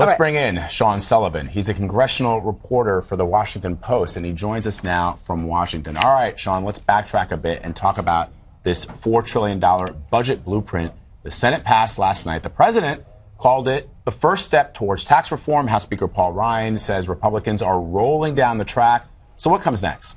Let's bring in Sean Sullivan. He's a congressional reporter for the Washington Post, and he joins us now from Washington. All right, Sean, let's backtrack a bit and talk about this $4 trillion budget blueprint the Senate passed last night. The president called it the first step towards tax reform. House Speaker Paul Ryan says Republicans are rolling down the track. So what comes next?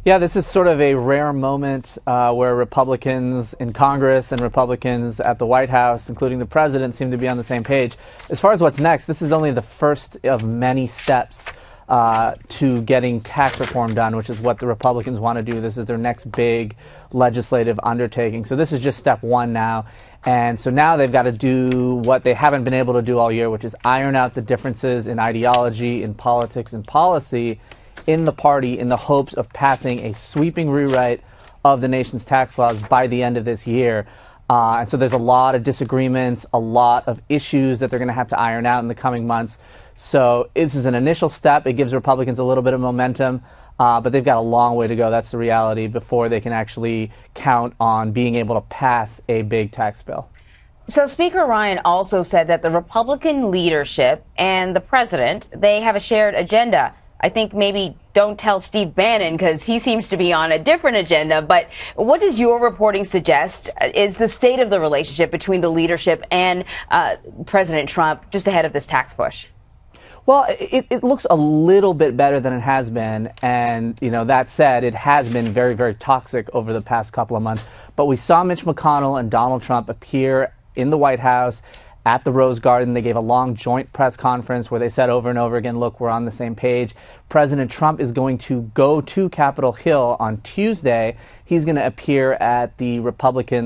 Yeah, this is sort of a rare moment where Republicans in Congress and Republicans at the White House, including the president, seem to be on the same page. As far as what's next, this is only the first of many steps to getting tax reform done, which is what the Republicans want to do. This is their next big legislative undertaking. So this is just step one now. And so now they've got to do what they haven't been able to do all year, which is iron out the differences in ideology, in politics, and policy in the party in the hopes of passing a sweeping rewrite of the nation's tax laws by the end of this year. And so there's a lot of disagreements, a lot of issues that they're going to have to iron out in the coming months. So this is an initial step. It gives Republicans a little bit of momentum, but they've got a long way to go. That's the reality before they can actually count on being able to pass a big tax bill. So Speaker Ryan also said that the Republican leadership and the president, they have a shared agenda. I think maybe don't tell Steve Bannon because he seems to be on a different agenda. But what does your reporting suggest is the state of the relationship between the leadership and President Trump just ahead of this tax push? Well, it looks a little bit better than it has been. And, you know, that said, it has been very, very toxic over the past couple of months. But we saw Mitch McConnell and Donald Trump appear in the White House at the Rose Garden. They gave a long joint press conference where they said over and over again, look, we're on the same page. President Trump is going to go to Capitol Hill on Tuesday. He's going to appear at the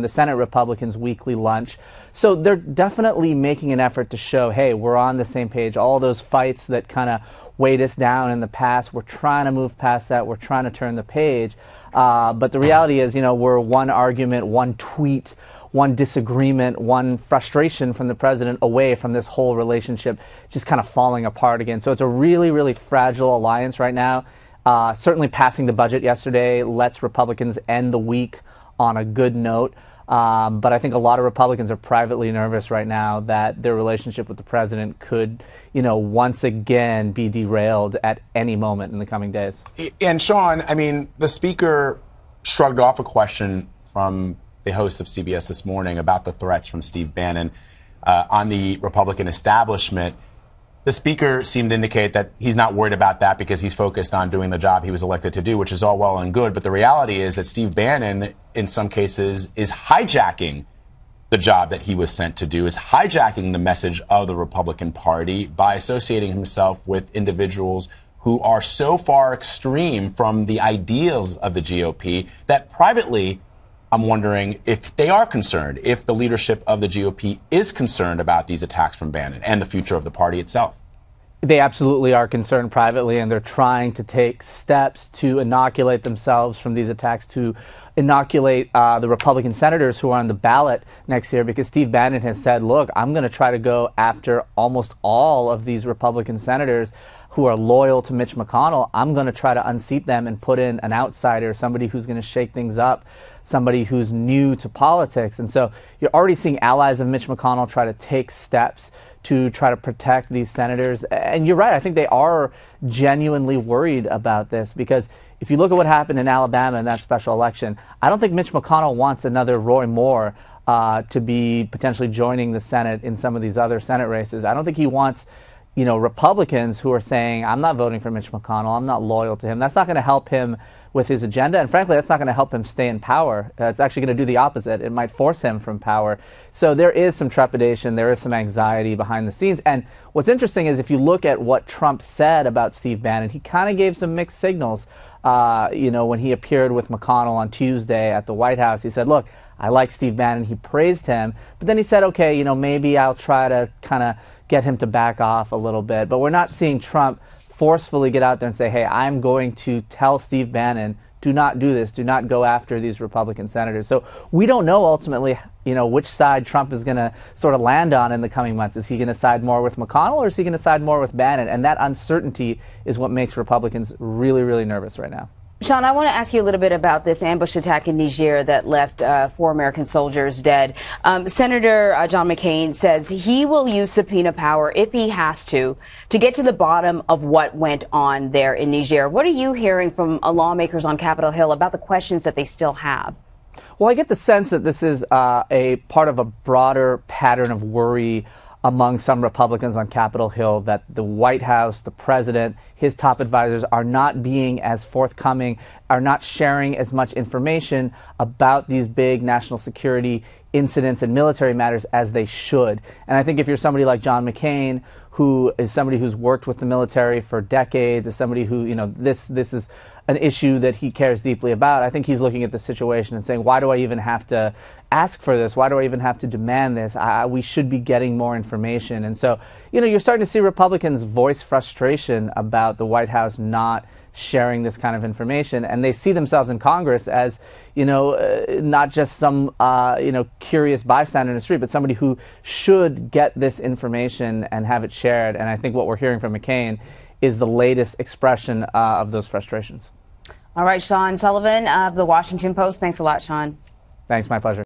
Senate Republicans' weekly lunch. So they're definitely making an effort to show, hey, we're on the same page. All those fights that kind of weighed us down in the past, we're trying to move past that. We're trying to turn the page. But the reality is, you know, we're one argument, one tweet, one disagreement, one frustration from the president away from this whole relationship just kind of falling apart again. So it's a really, really fragile alliance right now. Certainly passing the budget yesterday lets Republicans end the week on a good note. But I think a lot of Republicans are privately nervous right now that their relationship with the president could, you know, once again be derailed at any moment in the coming days. And Sean, I mean, the speaker shrugged off a question from the host of CBS this morning about the threats from Steve Bannon on the Republican establishment. The speaker seemed to indicate that he's not worried about that because he's focused on doing the job he was elected to do, which is all well and good. But the reality is that Steve Bannon, in some cases, is hijacking the job that he was sent to do, is hijacking the message of the Republican Party by associating himself with individuals who are so far extreme from the ideals of the GOP that privately, I'm wondering if they are concerned, if the leadership of the GOP is concerned about these attacks from Bannon and the future of the party itself. They absolutely are concerned privately, and they're trying to take steps to inoculate themselves from these attacks, to inoculate the Republican senators who are on the ballot next year, because Steve Bannon has said, look, I'm going to try to go after almost all of these Republican senators who are loyal to Mitch McConnell. I'm going to try to unseat them and put in an outsider, somebody who's going to shake things up, somebody who's new to politics. And so you're already seeing allies of Mitch McConnell try to take steps to try to protect these senators. And you're right, I think they are genuinely worried about this, because if you look at what happened in Alabama in that special election, I don't think Mitch McConnell wants another Roy Moore to be potentially joining the Senate in some of these other Senate races. I don't think he wants, you know, Republicans who are saying, I'm not voting for Mitch McConnell, I'm not loyal to him. That's not going to help him with his agenda, and frankly, that's not going to help him stay in power. It's actually going to do the opposite. It might force him from power. So there is some trepidation, there is some anxiety behind the scenes. And what's interesting is if you look at what Trump said about Steve Bannon, he kind of gave some mixed signals. You know, when he appeared with McConnell on Tuesday at the White House, he said, look, I like Steve Bannon, he praised him, but then he said, okay, you know, maybe I'll try to kind of get him to back off a little bit. But we're not seeing Trump forcefully get out there and say, hey, I'm going to tell Steve Bannon, do not do this, do not go after these Republican senators. So we don't know ultimately, you know, which side Trump is going to sort of land on in the coming months. Is he going to side more with McConnell, or is he going to side more with Bannon? And that uncertainty is what makes Republicans really, really nervous right now. Sean, I want to ask you a little bit about this ambush attack in Niger that left 4 American soldiers dead. Senator John McCain says he will use subpoena power if he has to get to the bottom of what went on there in Niger. What are you hearing from lawmakers on Capitol Hill about the questions that they still have? Well, I get the sense that this is a part of a broader pattern of worry among some Republicans on Capitol Hill that the White House, the president, his top advisors are not being as forthcoming, are not sharing as much information about these big national security incidents and military matters as they should. And I think if you're somebody like John McCain, who is somebody who's worked with the military for decades, is somebody who, you know, this is an issue that he cares deeply about, I think he's looking at the situation and saying, why do I even have to ask for this? Why do I even have to demand this? We should be getting more information. And so, you know, you're starting to see Republicans voice frustration about the White House not sharing this kind of information, and they see themselves in Congress as, you know, not just some, you know, curious bystander in the street, but somebody who should get this information and have it shared. And I think what we're hearing from McCain is the latest expression of those frustrations. All right, Sean Sullivan of the Washington Post. Thanks a lot, Sean. Thanks, my pleasure.